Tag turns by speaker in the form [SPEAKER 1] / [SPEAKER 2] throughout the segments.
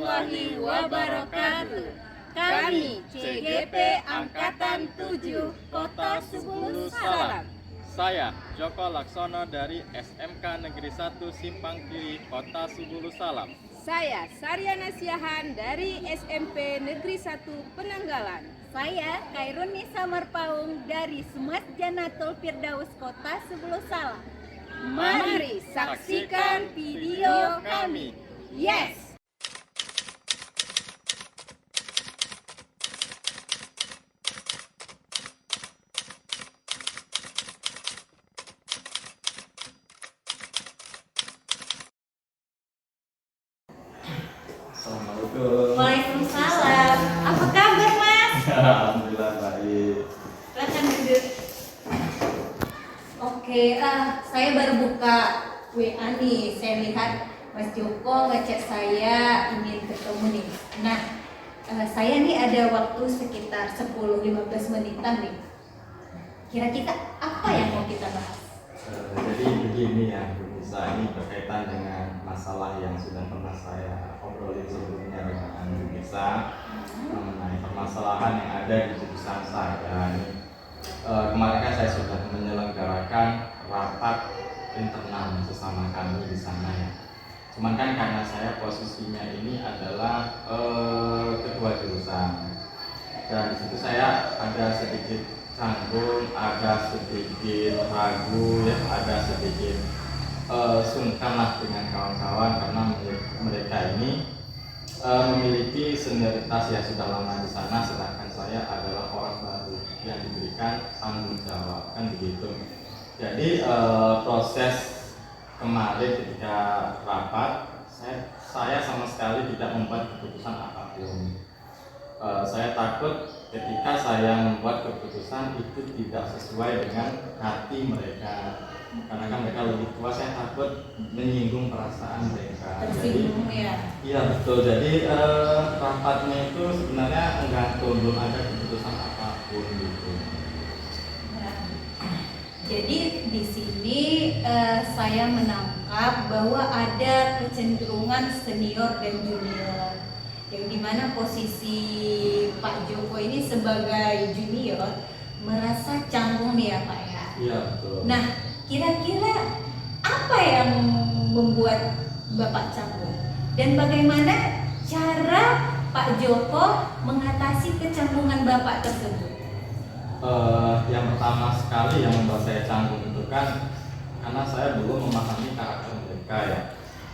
[SPEAKER 1] warahmatullahi wabarakatuh. Kami CGP Angkatan 7 Kota Sebulu Salam.
[SPEAKER 2] Saya Joko Laksono dari SMK Negeri 1 Simpang Kiri Kota Sebulu Salam.
[SPEAKER 1] Saya Saryana Siahan dari SMP Negeri 1 Penanggalan.
[SPEAKER 3] Saya Khairun Nisa Marpaung dari Semas Janatul Firdaus Kota Sebulu Salam.
[SPEAKER 1] Mari saksikan video kami. Yes!
[SPEAKER 2] Assalamualaikum.
[SPEAKER 3] Waalaikumsalam. Apa kabar, Mas?
[SPEAKER 2] Alhamdulillah baik.
[SPEAKER 3] Silakan duduk. Oke, saya baru buka WA nih. Saya lihat Mas Joko ngechat saya ingin ketemu nih. Nah, saya nih ada waktu sekitar 10-15 menitan nih. Kira-kira apa yang mau kita bahas?
[SPEAKER 2] Jadi begini ya, Bu Nisa, ini berkaitan dengan masalah yang sudah pernah saya obrolin sebelumnya dengan Bu Nisa mengenai permasalahan yang ada di jurusan saya. Kemarin kan saya sudah menyelenggarakan rapat internal sesama kami di sana ya. Cuman kan karena saya posisinya ini adalah ketua jurusan, dan di situ saya ada sedikit canggung, ada sedikit ragu ya, ada sedikit sungkan lah dengan kawan-kawan karena mereka ini memiliki senioritas yang sudah lama di sana, sedangkan saya adalah orang baru yang diberikan tanggung jawab, kan begitu. Jadi proses kemarin ketika rapat, saya sama sekali tidak membuat keputusan apapun. Saya takut ketika saya membuat keputusan itu tidak sesuai dengan hati mereka, karena kan mereka lebih tua, saya takut menyinggung perasaan mereka.
[SPEAKER 3] Tersinggung ya?
[SPEAKER 2] Iya betul. Jadi rapatnya itu sebenarnya enggak belum ada keputusan apapun gitu.
[SPEAKER 3] Nah, jadi di sini saya menangkap bahwa ada kecenderungan senior dan junior, yang dimana posisi Pak Joko ini sebagai junior merasa canggung nih ya Pak ya.
[SPEAKER 2] Iya betul.
[SPEAKER 3] Nah, kira-kira apa yang membuat Bapak canggung dan bagaimana cara Pak Joko mengatasi kecanggungan Bapak tersebut?
[SPEAKER 2] Yang pertama sekali yang membuat saya canggung itu kan karena saya belum memahami karakter mereka ya.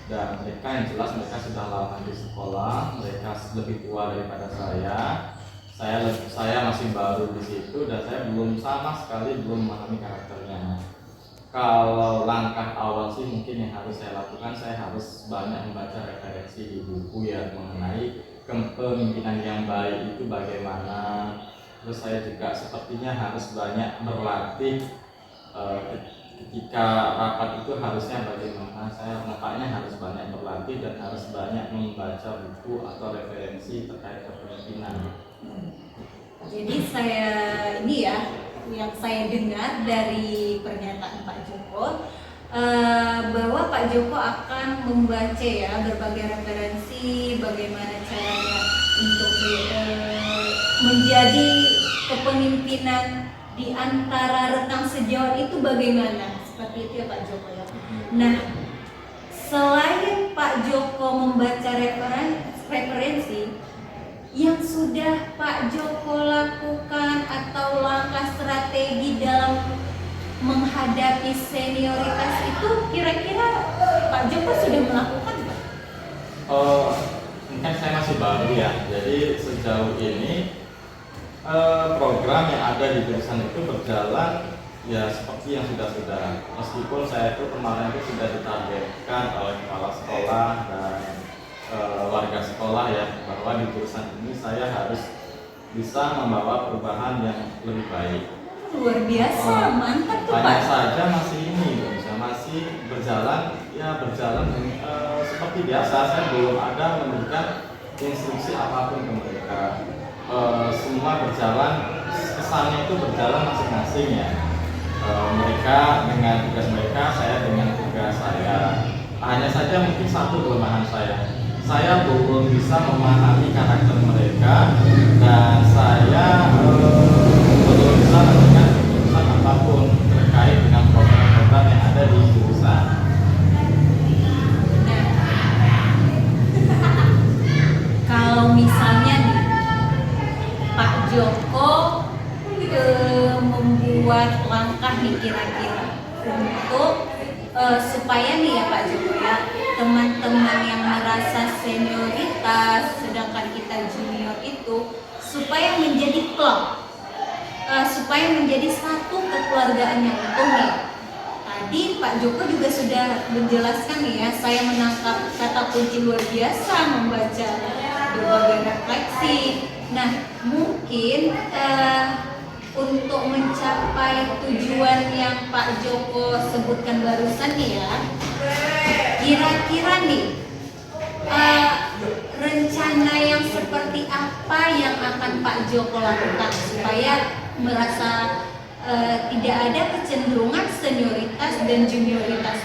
[SPEAKER 2] Dan mereka yang jelas mereka sudah lama di sekolah, mereka lebih tua daripada saya. Saya masih baru di situ dan saya belum sama sekali belum memahami karakternya. Kalau langkah awal sih mungkin yang harus saya lakukan, saya harus banyak membaca referensi di buku ya mengenai kepemimpinan yang baik itu bagaimana. Terus saya juga sepertinya harus banyak berlatih ketika rapat itu harusnya bagaimana. Saya nampaknya harus banyak berlatih dan harus banyak membaca buku atau referensi terkait kepemimpinan.
[SPEAKER 3] Jadi saya ini ya, yang saya dengar dari pernyataan Pak Joko bahwa Pak Joko akan membaca ya berbagai referensi bagaimana caranya untuk menjadi kepemimpinan di antara rekan sejawat itu bagaimana, seperti itu ya Pak Joko ya. Nah, selain Pak Joko membaca referensi, yang sudah Pak Joko lakukan atau langkah strategi dalam menghadapi senioritas itu kira-kira Pak Joko sudah melakukan Pak?
[SPEAKER 2] Mungkin saya masih baru ya, jadi sejauh ini program yang ada di jurusan itu berjalan ya seperti yang sudah. Meskipun saya itu kemarin itu sudah ditargetkan oleh kepala sekolah dan warga sekolah ya bahwa di jurusan ini saya harus bisa membawa perubahan yang lebih baik.
[SPEAKER 3] Luar biasa, mantap tuh
[SPEAKER 2] Hanya
[SPEAKER 3] Pak.
[SPEAKER 2] saja masih masih berjalan seperti biasa. Saya belum ada memberikan instruksi apapun ke mereka. Semua berjalan, kesannya itu berjalan masing-masing ya. Mereka dengan tugas mereka, saya dengan tugas saya. Hanya saja mungkin satu kelemahan saya belum bisa memahami karakter mereka, dan saya belum bisa menentukan keputusan apapun terkait dengan program-program yang ada di jurusan.
[SPEAKER 3] Kalau misalnya nih, Pak Joko membuat langkah nih kira-kira untuk supaya nih ya Pak Joko ya, teman-teman yang merasa senioritas sedangkan kita junior itu supaya menjadi klub, supaya menjadi satu kekeluargaan yang utuh nih. Tadi Pak Joko juga sudah menjelaskan nih ya, saya menangkap kata kunci luar biasa membaca berbagai refleksi. Nah, mungkin untuk mencapai tujuan yang Pak Joko sebutkan barusan nih ya, kira-kira nih rencana yang seperti apa yang akan Pak Joko lakukan supaya merasa tidak ada kecenderungan senioritas dan junioritas?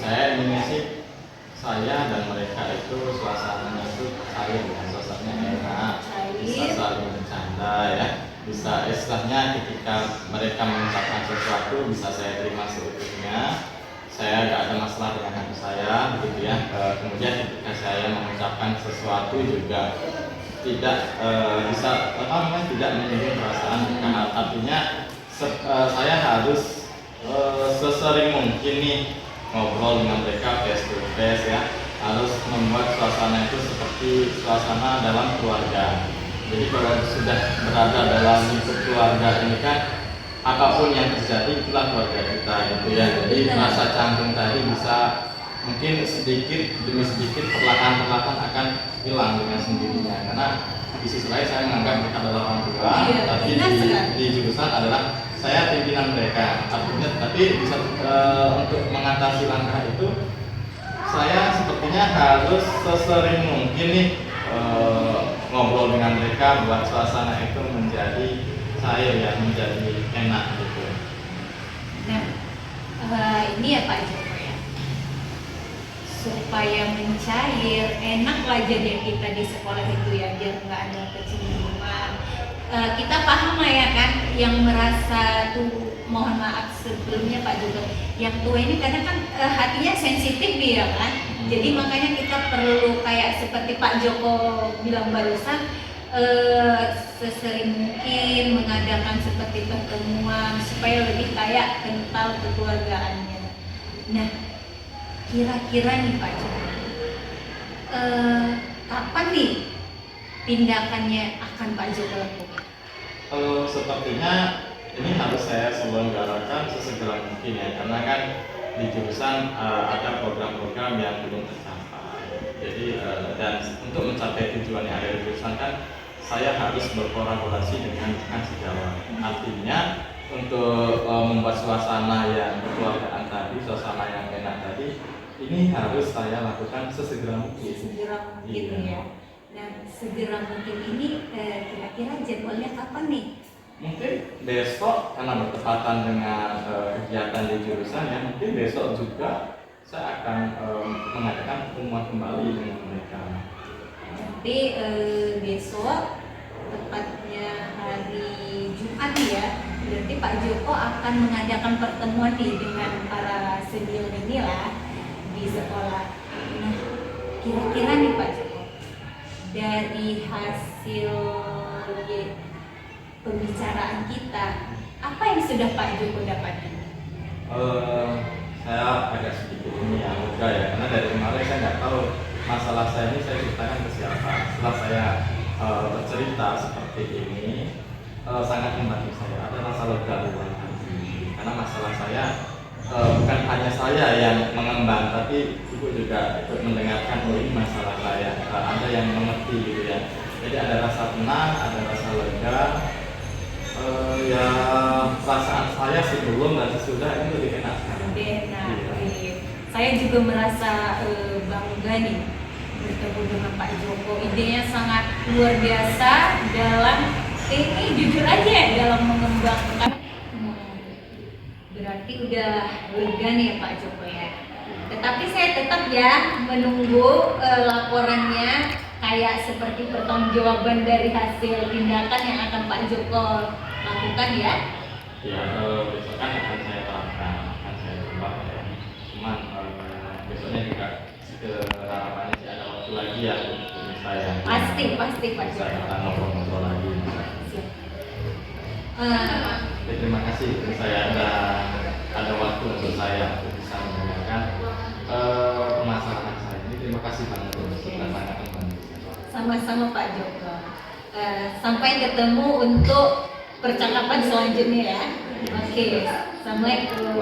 [SPEAKER 2] Saya ingin sih saya dan mereka itu suasananya itu cair, suasananya enak, bisa saling bercanda ya, bisa istilahnya ketika mereka mengucapkan sesuatu bisa saya terima seutuhnya, saya gak ada masalah dengan hati saya begitu ya. Kemudian ketika saya mengucapkan sesuatu juga tidak bisa tidak menyinggung perasaan, karena artinya saya harus sesering mungkin nih ngobrol dengan mereka face to face ya, harus membuat suasana itu seperti suasana dalam keluarga. Jadi kalau sudah berada dalam lingkup keluarga ini kan apapun yang terjadi itulah keluarga kita gitu ya. Jadi rasa canggung tadi bisa mungkin sedikit demi sedikit perlahan-lahan akan hilang dengan sendirinya, karena di sisi lain saya menganggap mereka adalah orang tua, tapi di jurusan adalah saya pimpinan mereka. Artinya tapi bisa untuk mengatasi langkah itu saya sepertinya harus sesering mungkin nih ngobrol dengan mereka, buat suasana itu menjadi cair ya, menjadi enak gitu.
[SPEAKER 3] Nah, ini ya Pak Joko ya, supaya mencair enak lah jadi kita di sekolah itu ya, biar nggak ada kecenderungan. Kita paham lah ya kan, yang merasa tuh, mohon maaf sebelumnya Pak Joko, yang tua ini kadang kan hatinya sensitif dia kan, jadi makanya kita perlu kayak seperti Pak Joko bilang barusan, sesering mungkin mengadakan seperti pertemuan supaya lebih kayak kental kekeluargaannya. Nah, kira-kira nih Pak Joko, kapan nih tindakannya akan Pak Joko lakukan?
[SPEAKER 2] Sepertinya ini harus saya selenggarakan sesegera mungkin ya, karena kan di jurusan ada program-program yang belum tercapai. Jadi dan untuk mencapai tujuan yang ada di jurusan kan saya harus berkolaborasi dengan sejawat. Artinya untuk membuat suasana yang kekeluargaan tadi, suasana yang enak tadi, ini harus saya lakukan sesegera mungkin.
[SPEAKER 3] Segera mungkin ya. Nah, segera mungkin ini kira-kira jadwalnya kapan nih?
[SPEAKER 2] Mungkin besok, karena bertepatan dengan kegiatan di jurusan ya, mungkin besok juga saya akan mengadakan pertemuan kembali dengan mereka.
[SPEAKER 3] Nanti besok, tepatnya hari Jumat ya, berarti Pak Joko akan mengadakan pertemuan nih dengan para senior ini lah di sekolah. Nah, kira-kira nih Pak Joko, dari hasil pembicaraan kita, apa yang sudah Pak Joko dapatkan?
[SPEAKER 2] Saya agak sedikit ini ya, lega ya, karena dari kemarin saya nggak tahu masalah saya ini saya ceritakan ke siapa. Setelah saya bercerita seperti ini, sangat membantu saya, ada rasa lega di dalam hati, karena masalah saya bukan hanya saya yang mengembang, tapi ibu juga ikut mendengarkan, oh ini masalah saya, ada yang mengerti gitu ya. Jadi ada rasa tenang, ada rasa lega. Ya perasaan saya sebelum dan sesudah ini lebih enak sekarang.
[SPEAKER 3] Lebih enak. Iya. Saya juga merasa bangga nih bertemu dengan Pak Joko. Idenya sangat luar biasa dalam ini jujur aja ya, dalam mengembangkan. Berarti udah lega nih ya Pak Joko ya. Tetapi saya tetap ya menunggu laporannya kayak seperti pertanggungjawaban dari hasil tindakan yang akan Pak Joko lakukan ya.
[SPEAKER 2] Ya, besok kan akan saya terapkan, akan saya coba ya. Cuman besoknya juga harapannya sih ada waktu lagi ya untuk saya.
[SPEAKER 3] Pasti Pak
[SPEAKER 2] Saya
[SPEAKER 3] Joko.
[SPEAKER 2] kita ngobrol-ngobrol lagi.
[SPEAKER 3] Siap.
[SPEAKER 2] Ya, terima kasih, saya ada waktu untuk saya untuk bisa mendengarkan permasalahan saya. Ini terima kasih banget untuk sudah sangat membantu.
[SPEAKER 3] Sama-sama Pak Joko. Sampai ketemu untuk percakapan selanjutnya ya. Oke, Assalamualaikum.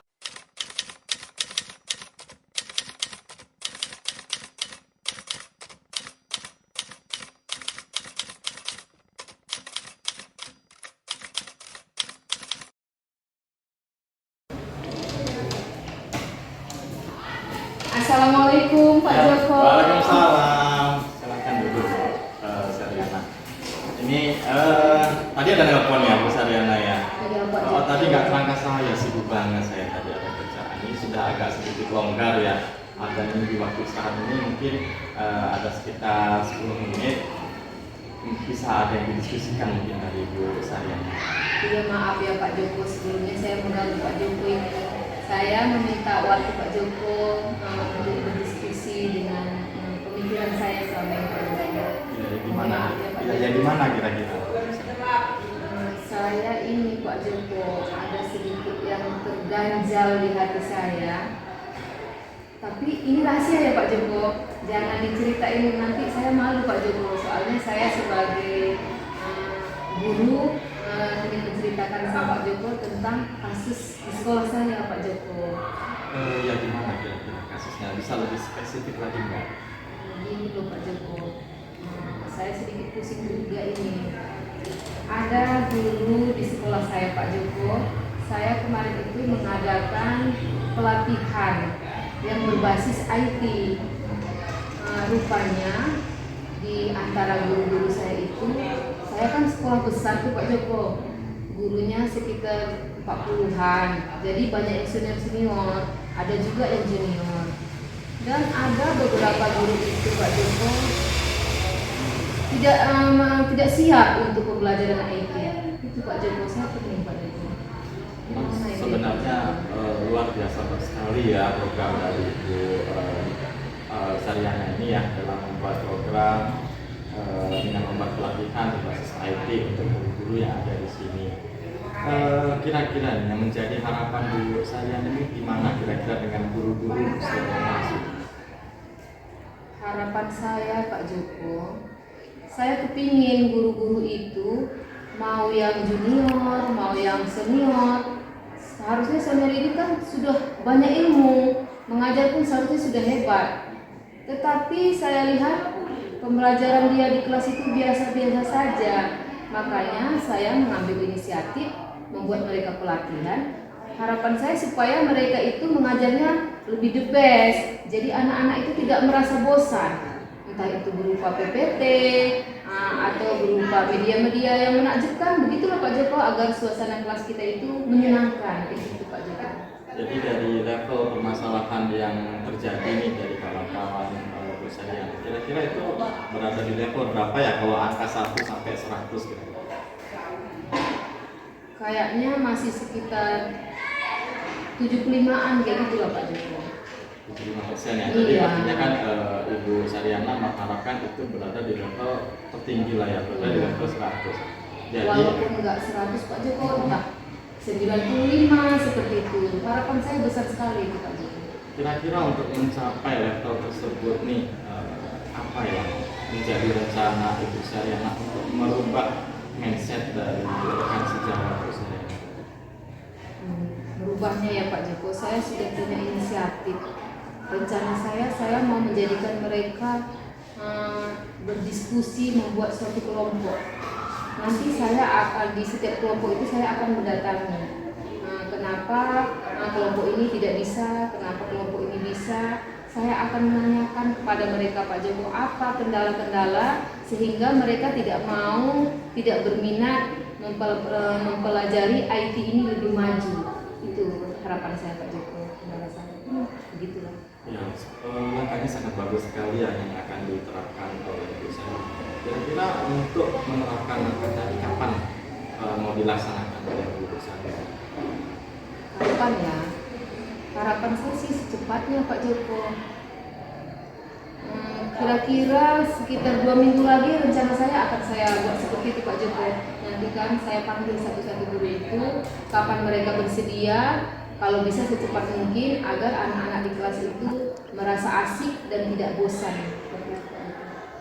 [SPEAKER 1] Assalamualaikum Pak Joko.
[SPEAKER 2] Waalaikumsalam. Silakan duduk, Sariana. Ini tadi ada telepon ya, Bu Sariana ya.
[SPEAKER 1] Iya, Pak
[SPEAKER 2] Oh,
[SPEAKER 1] Joko.
[SPEAKER 2] tadi nggak kerangka saya, sibuk banget saya tadi ada kerjaan. Ini sudah agak sedikit longgar ya. Dan ini di waktu saat ini mungkin ada sekitar 10 menit bisa ada yang didiskusikan mungkin dari Bu Sariana.
[SPEAKER 1] Iya, maaf ya Pak Joko, sebelumnya saya mengganggu Pak Joko ini. Saya meminta waktu Pak Joko untuk berdiskusi dengan pemikiran saya selama ini Pak Joko.
[SPEAKER 2] Ya, gimana?
[SPEAKER 1] Maaf ya Pak
[SPEAKER 2] Ya,
[SPEAKER 1] Joko.
[SPEAKER 2] gimana kira-kira?
[SPEAKER 1] Saya ini Pak Joko ada sedikit yang terganjal di hati saya. Tapi ini rahasia ya Pak Joko, jangan diceritain nanti saya malu Pak Joko. Soalnya saya sebagai guru ingin menceritakan sama Pak Joko tentang kasus di sekolah saya Pak Joko.
[SPEAKER 2] Ya gimana kira-kira kasusnya? Bisa lebih spesifik lagi nggak?
[SPEAKER 1] Gini loh Pak Joko, saya sedikit pusing juga ini. Ada guru di sekolah saya Pak Joko, saya kemarin itu mengadakan pelatihan yang berbasis IT. Rupanya di antara guru-guru saya itu, saya kan sekolah besar tuh Pak Joko, gurunya sekitar 40-an, jadi banyak yang senior-senior, ada juga yang junior. Dan ada beberapa guru itu Pak Joko tidak siap untuk pembelajaran IT. Itu Pak Joko, saya pening Pak Joko. Gimana ini?
[SPEAKER 2] Sebenarnya luar biasa sekali ya program dari Ibu Sariana ini ya dalam membuat program dengan membuat pelatihan berbasis IT untuk guru-guru yang ada di sini. Kira-kira yang menjadi harapan Bu Sariana ini gimana kira-kira dengan guru-guru yang masuk?
[SPEAKER 1] Harapan saya Pak Joko, saya kepingin guru-guru itu mau yang junior, mau yang senior. Seharusnya senior ini kan sudah banyak ilmu, mengajar pun seharusnya sudah hebat. Tetapi saya lihat pembelajaran dia di kelas itu biasa-biasa saja. Makanya saya mengambil inisiatif membuat mereka pelatihan. Harapan saya supaya mereka itu mengajarnya lebih the best. Jadi anak-anak itu tidak merasa bosan. Entah itu berupa PPT atau berupa media-media yang menakjubkan. Begitulah Pak Joko, agar suasana kelas kita itu menyenangkan. Itu Pak Joko.
[SPEAKER 2] Jadi dari level permasalahan yang terjadi nih dari kawan-kawan Bu Sariana, kira-kira itu berada di level berapa ya kalau angka 1 sampai 100 kira-kira?
[SPEAKER 1] Kayaknya masih sekitar 75-an kayak gitu lah Pak Joko.
[SPEAKER 2] 75% ya. Jadi
[SPEAKER 1] Iya.
[SPEAKER 2] artinya kan Ibu Sariana mengharapkan itu berada di level tertinggi lah ya, berada di level 100. Jadi
[SPEAKER 1] Walaupun enggak 100 Pak Joko, entah 95 seperti itu. Harapan saya besar sekali itu Pak Joko.
[SPEAKER 2] kira-kira untuk mencapai level tersebut nih apa ya menjadi rencana Ibu Sariana untuk merubah mindset dari rekan sejawat Ibu Sariana?
[SPEAKER 1] Merubahnya ya Pak Joko, saya sudah punya inisiatif. Rencana saya mau menjadikan mereka berdiskusi, membuat suatu kelompok. Nanti saya akan di setiap kelompok itu saya akan mendatangi kenapa kelompok ini tidak bisa, kenapa kelompok ini bisa. Saya akan menanyakan kepada mereka Pak Joko apa kendala-kendala sehingga mereka tidak mau, tidak berminat mempelajari IT ini lebih maju. Itu harapan saya Pak Joko. Kendala saya begitulah.
[SPEAKER 2] Ya langkahnya sangat bagus sekali ya yang akan diterapkan oleh Ibu Sari. Kira-kira untuk menerapkan langkah tadi kapan mau dilaksanakan oleh Ibu Sari?
[SPEAKER 1] Kapan ya? Harapan saya sih secepatnya Pak Joko. Kira-kira sekitar 2 minggu lagi rencana saya akan saya buat seperti itu Pak Joko. Nanti kan saya panggil satu-satu guru itu, kapan mereka bersedia, kalau bisa secepat mungkin agar anak-anak di kelas itu merasa asik dan tidak bosan.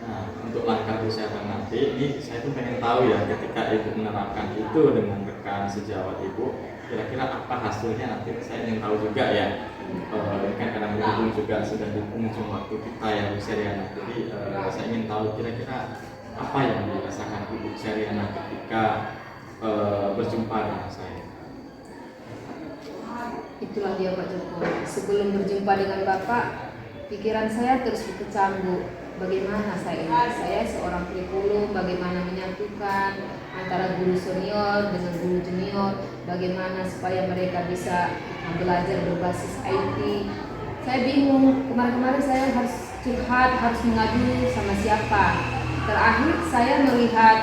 [SPEAKER 2] Nah, untuk langkah persiapan nanti, ini saya tuh pengen tahu ya ketika Ibu menerapkan itu dengan rekan sejawat Ibu, kira-kira apa hasilnya nanti? Saya ingin tahu juga ya. Kan kadang berhubung juga sudah di penghujung waktu kita ya Bu Seriana. Jadi saya ingin tahu kira-kira apa yang dirasakan Ibu Seriana ketika berjumpa dengan saya.
[SPEAKER 1] Itulah dia Pak Joko. Sebelum berjumpa dengan Bapak, pikiran saya terus berkecamuk. Bagaimana saya seorang kurikulum, bagaimana menyatukan antara guru senior dengan guru junior, bagaimana supaya mereka bisa belajar berbasis IT. Saya bingung, kemarin-kemarin saya harus curhat, harus mengadu sama siapa. Terakhir saya melihat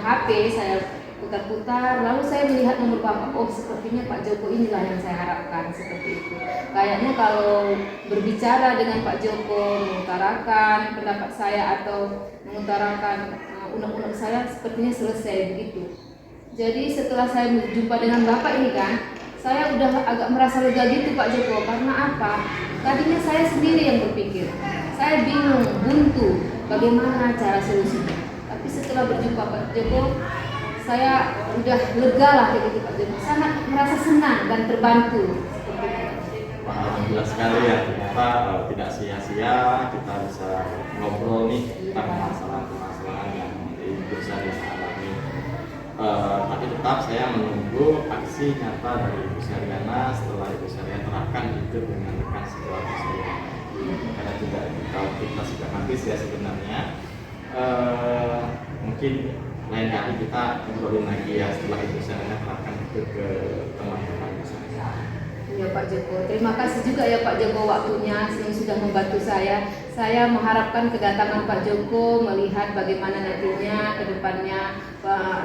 [SPEAKER 1] HP, saya putar-putar, lalu saya melihat nomor Bapak. Oh, sepertinya Pak Joko inilah yang saya harapkan, seperti itu. Kayaknya kalau berbicara dengan Pak Joko, mengutarakan pendapat saya atau mengutarakan unek-unek saya, sepertinya selesai begitu. Jadi setelah saya berjumpa dengan Bapak ini kan, saya udah agak merasa lega gitu Pak Joko. Karena apa? Tadinya saya sendiri yang berpikir, saya bingung, buntu, bagaimana cara solusinya. Tapi setelah berjumpa Pak Joko, saya udah lega lah kayak gitu Pak Joko. Sangat merasa senang dan terbantu.
[SPEAKER 2] Wah, alhamdulillah sekali ya, ternyata tidak sia-sia kita bisa ngobrol nih tentang masalah-masalah yang Ibu Seriana alami. Tapi tetap saya menunggu aksi nyata dari Ibu Seriana setelah Ibu Seriana terapkan itu dengan rekan sejawat Ibu Seriana. Karena juga kalau kita sudah habis ya sebenarnya, mungkin lain kali kita ngobrolin lagi ya setelah Ibu Seriana terapkan itu ke teman-teman Ibu Seriana.
[SPEAKER 1] Ya Pak Joko, terima kasih juga ya Pak Joko waktunya yang sudah membantu saya. Saya mengharapkan kedatangan Pak Joko melihat bagaimana nantinya ke depannya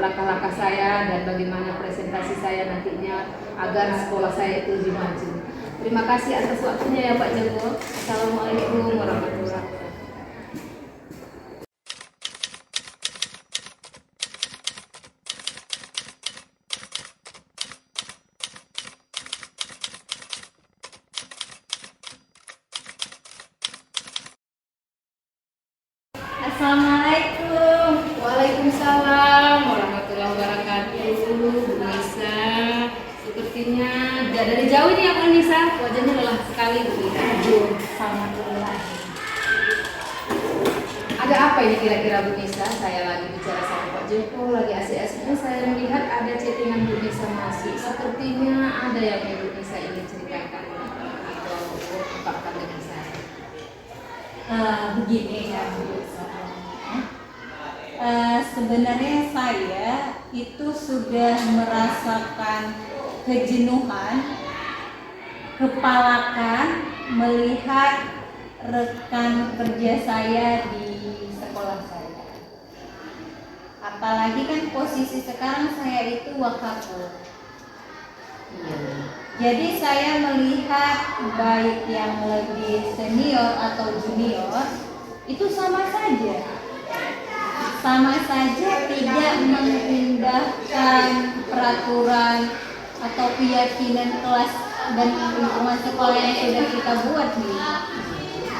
[SPEAKER 1] langkah-langkah saya dan bagaimana presentasi saya nantinya agar sekolah saya itu lebih maju. Terima kasih atas waktunya ya Pak Joko. Assalamualaikum warahmatullahi wabarakatuh.
[SPEAKER 3] Assalamualaikum.
[SPEAKER 1] Waalaikumsalam warahmatullahi wabarakatuh. Bu Nisa, sepertinya dari jauh ini ya Bu Nisa, wajahnya lelah sekali Bu Nisa.
[SPEAKER 3] Sangat lelah.
[SPEAKER 1] Ada apa ini kira-kira Bu Nisa? Saya lagi bicara sama Pak Joko, lagi asik-asiknya saya melihat ada chattingan Bu Nisa masuk. Sepertinya ada yang Bu Nisa ingin ceritakan atau ungkapkan dengan saya.
[SPEAKER 3] Begini ya Bu. Sebenarnya saya itu sudah merasakan kejenuhan, kepalakan melihat rekan kerja saya di sekolah saya. Apalagi kan posisi sekarang saya itu wakafur. Jadi saya melihat baik yang lebih senior atau junior itu sama saja tidak mengindahkan peraturan atau keyakinan kelas dan lingkungan sekolah yang sudah kita buat nih.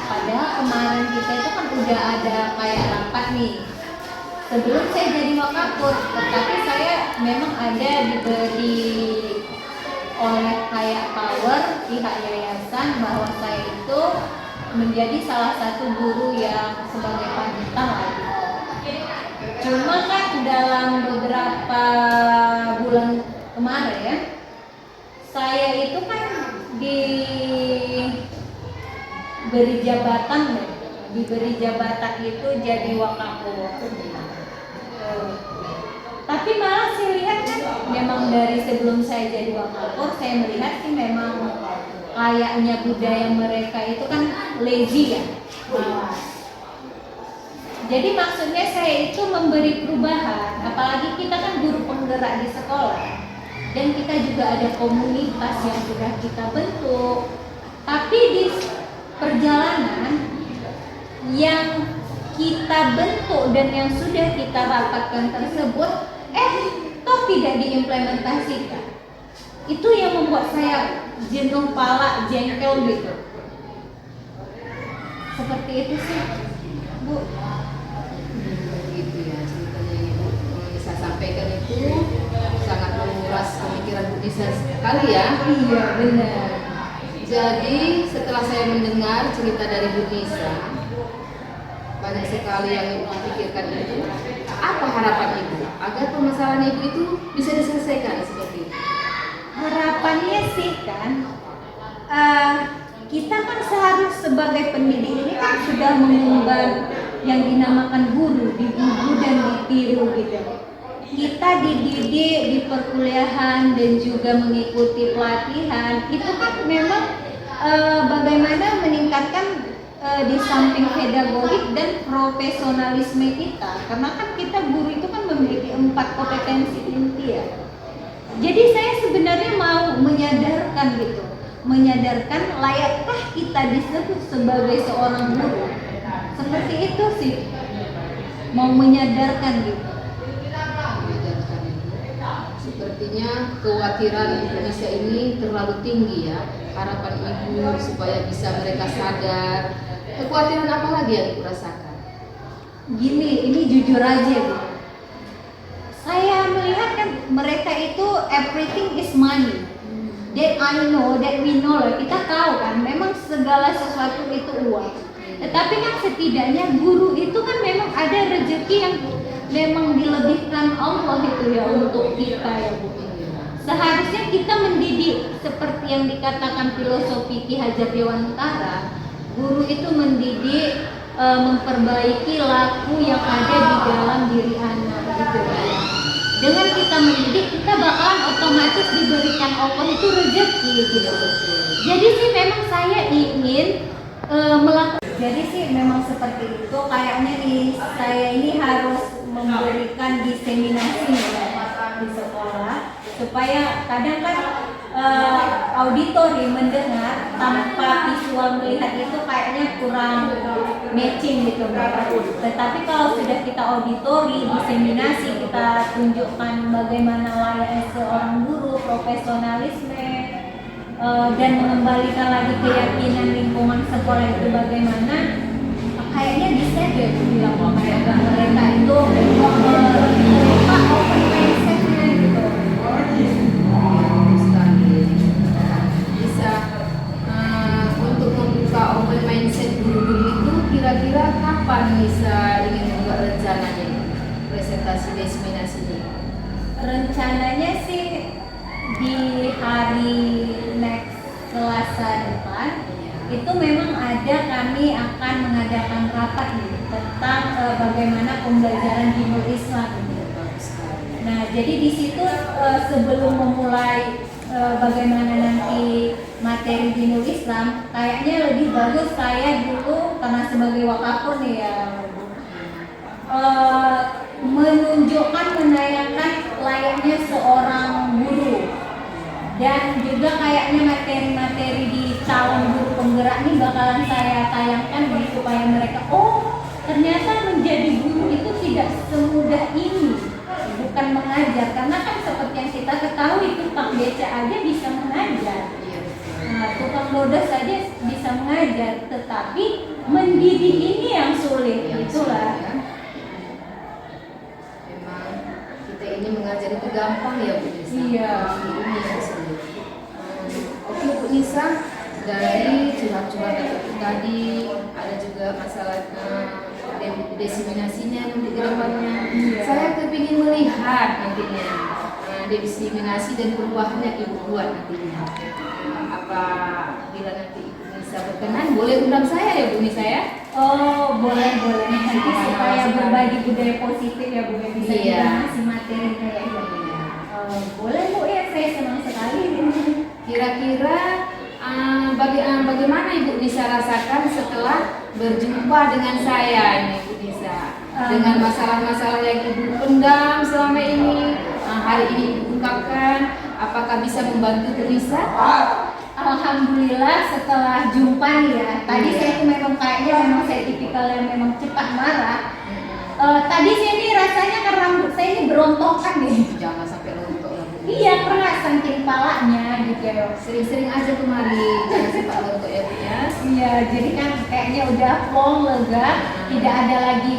[SPEAKER 3] Padahal kemarin kita itu kan udah ada kayak rapat nih sebelum saya jadi wakafur, tetapi saya memang ada diberi oleh kayak power pihak yayasan bahwa saya itu menjadi salah satu guru yang sebagai panutan lagi. Cuma kan dalam beberapa bulan kemarin saya itu kan diberi jabatan itu jadi wakafur. Tapi malah saya lihat kan memang dari sebelum saya jadi wakafur saya melihat sih memang kayaknya budaya mereka itu kan lazy ya. Jadi maksudnya saya itu memberi perubahan, apalagi kita kan guru penggerak di sekolah dan kita juga ada komunitas yang sudah kita bentuk. Tapi di perjalanan yang kita bentuk dan yang sudah kita rapatkan tersebut toh tidak diimplementasikan. Itu yang membuat saya jenuh pala, jengkel gitu. Seperti itu sih, Bu.
[SPEAKER 1] Begitu ya ceritanya Ibu. Bisa sampaikan itu sangat menguras pemikiran Bu Nisa sekali ya.
[SPEAKER 3] Iya, benar.
[SPEAKER 1] Jadi setelah saya mendengar cerita dari Bu Nisa, banyak sekali yang Ibu pikirkan itu. Apa harapan Ibu agar permasalahan Ibu itu bisa diselesaikan seperti itu?
[SPEAKER 3] Harapannya sih kan, kita kan seharus sebagai pendidik ini kan sudah mengemban yang dinamakan guru, digugu dan ditiru gitu. Kita dididik di perkuliahan dan juga mengikuti pelatihan, itu kan memang bagaimana meningkatkan di samping pedagogik dan profesionalisme kita, karena kan kita guru itu kan memiliki 4 kompetensi inti ya. Jadi saya sebenarnya mau menyadarkan gitu, menyadarkan layakkah kita disebut sebagai seorang guru, seperti itu sih, mau menyadarkan gitu.
[SPEAKER 1] Menyadarkan Ibu. Sepertinya kekhawatiran Indonesia ini terlalu tinggi ya. Harapan Ibu supaya bisa mereka sadar. Kekhawatiran apa lagi yang Ibu rasakan?
[SPEAKER 3] Gini, ini jujur aja Bu. Saya melihat kan mereka itu everything is money. That I know, that we know lah, kita tahu kan memang segala sesuatu itu uang. Tetapi kan setidaknya guru itu kan memang ada rezeki yang memang dilebihkan Allah itu ya untuk kita ya Bu. Seharusnya kita mendidik seperti yang dikatakan filosofi Ki Hajar Dewantara. Guru itu mendidik, memperbaiki laku yang ada di dalam diri anak gitu kan. Dengan kita mendidik, kita bakalan otomatis diberikan Allah itu rezeki gitu. Jadi sih memang saya ingin melakukan. Jadi sih memang seperti itu. Kayaknya saya ini harus memberikan diseminasi ya, di sekolah supaya kadang kan auditori mendengar tanpa visual melihat itu kayaknya kurang matching gitu kan. Tetapi kalau sudah kita auditori, diseminasi, kita tunjukkan bagaimana layaknya seorang guru, profesionalisme, dan mengembalikan lagi keyakinan lingkungan sekolah itu bagaimana, kayaknya bisa deh dilakukan mereka itu mereka open mindsetnya gitu.
[SPEAKER 1] Bisa untuk membuka open mindset guru-guru itu kira-kira kapan bisa ingin membuat rencananya presentasi diseminasinya?
[SPEAKER 3] Rencananya sih di hari next Selasa depan itu memang ada, kami akan mengadakan rapat nih tentang bagaimana pembelajaran dinul Islam. Nah, jadi di situ sebelum memulai bagaimana nanti materi dinul Islam, kayaknya lebih bagus saya dulu karena sebagai wakafur nih ya, menunjukkan, menayangkan layaknya seorang guru, dan juga kayaknya materi-materi di calon guru penggerak ini bakalan saya tayangkan nih, supaya mereka ternyata menjadi guru itu tidak semudah ini, bukan mengajar, karena kan seperti yang kita ketahui tukang beca aja bisa mengajar, tukang dodos saja bisa mengajar, tetapi mendidik ini yang sulit, itulah.
[SPEAKER 1] Kita ini mengajar itu gampang ya Bu Nisa.
[SPEAKER 3] Iya.
[SPEAKER 1] Ini yang sulit. Oke Bu Nisa, dari curhat-curhat itu tadi ada juga masalah diseminasinya nanti ke depannya.
[SPEAKER 3] Iya.
[SPEAKER 1] Saya kepingin melihat nantinya diseminasi dan perubahan yang Ibu buat nantinya. Apa bila nanti Ibu Nisa berkenan boleh undang saya ya Bu Nisa ya?
[SPEAKER 3] Oh, boleh nanti supaya berbagi budaya positif ya Bu, bisa ngasih materi kayak ini. Boleh Bu ya, saya senang sekali.
[SPEAKER 1] Kira-kira Bagaimana Ibu bisa rasakan setelah berjumpa dengan saya ini Ibu Nisa? Dengan masalah-masalah yang Ibu pendam selama ini, hari ini Ibu ungkapkan, apakah bisa membantu Teresa?
[SPEAKER 3] Alhamdulillah setelah jumpa nih ya. Tadi
[SPEAKER 1] Iya.
[SPEAKER 3] saya tuh memang kayaknya saya tipikal yang memang cepat marah. Tadi saya nih rasanya kan rambut saya ini berontokan nih.
[SPEAKER 1] Jangan sampai rontok lah Bu.
[SPEAKER 3] Iya, pernah saking palanya gitu ya.
[SPEAKER 1] Sering-sering aja kemari, jangan sempat rontok ya Bu ya.
[SPEAKER 3] Iya, jadi kan kayaknya udah plong, lega, tidak ada lagi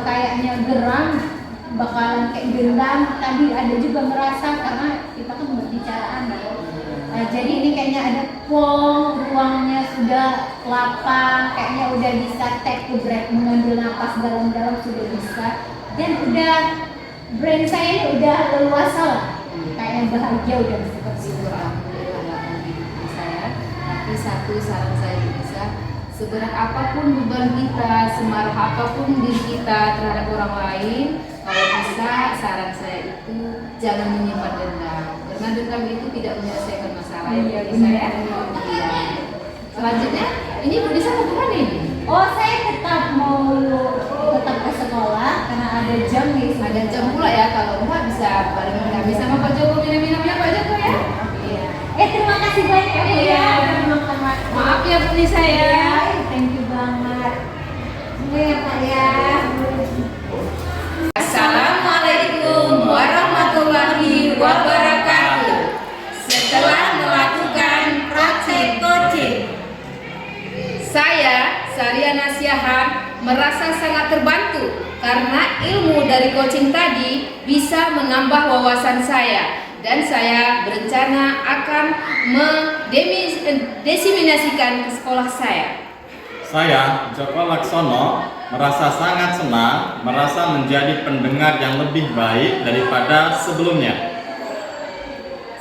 [SPEAKER 3] kayaknya geram, bakalan kayak gendam. Tadi ada juga merasa karena kita kan berbicaraan ya. Jadi ini kayaknya ada plong, ruangnya sudah lapang, kayaknya udah bisa take a break, mengambil napas dalam-dalam sudah bisa, dan udah brain saya ini udah leluasa lah, kayaknya bahagia udah seperti itu.
[SPEAKER 1] Syukur alhamdulillah dalam hidup saya. Tapi satu saran saya bisa, seberat apapun beban kita, semarah apapun diri kita terhadap orang lain, kalau bisa saran saya itu jangan menyimpan dendam. Karena dendam itu tidak menyelesaikan masalah.
[SPEAKER 3] Iya,
[SPEAKER 1] Jadi saya
[SPEAKER 3] benar.
[SPEAKER 1] iya. Selanjutnya, ini Bu Nisa mau kemana ini?
[SPEAKER 3] Oh, saya tetap ke sekolah karena ada jam nih.
[SPEAKER 1] Ada jam pula ya, kalau enggak bisa bareng kami sama Pak Joko, minum-minumnya Pak Joko ya. Iya.
[SPEAKER 3] Terima kasih banyak ya Bu ya.
[SPEAKER 1] Maaf ya Bu Nisa ya.
[SPEAKER 3] Thank you banget. Iya Pak ya.
[SPEAKER 1] Assalamualaikum warahmatullahi wabarakatuh. Setelah melakukan
[SPEAKER 3] Praktek coaching.
[SPEAKER 1] saya, Saryana Siahan, merasa sangat terbantu karena ilmu dari coaching tadi bisa menambah wawasan saya, dan saya berencana akan mendesiminasikan ke sekolah saya.
[SPEAKER 2] Saya, Joko Laksono, merasa sangat senang, merasa menjadi pendengar yang lebih baik daripada sebelumnya.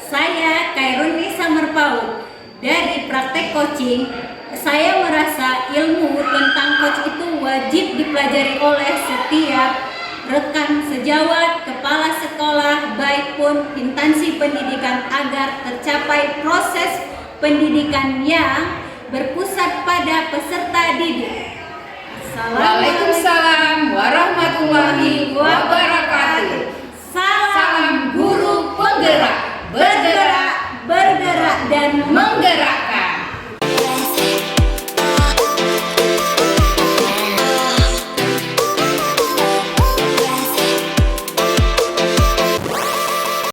[SPEAKER 3] Saya Kairuni Samerpaut. Dari praktek coaching, saya merasa ilmu tentang coach itu wajib dipelajari oleh setiap rekan sejawat, kepala sekolah, baik pun instansi pendidikan agar tercapai proses pendidikan yang berpusat pada peserta didik.
[SPEAKER 1] Waalaikumsalam warahmatullahi wabarakatuh.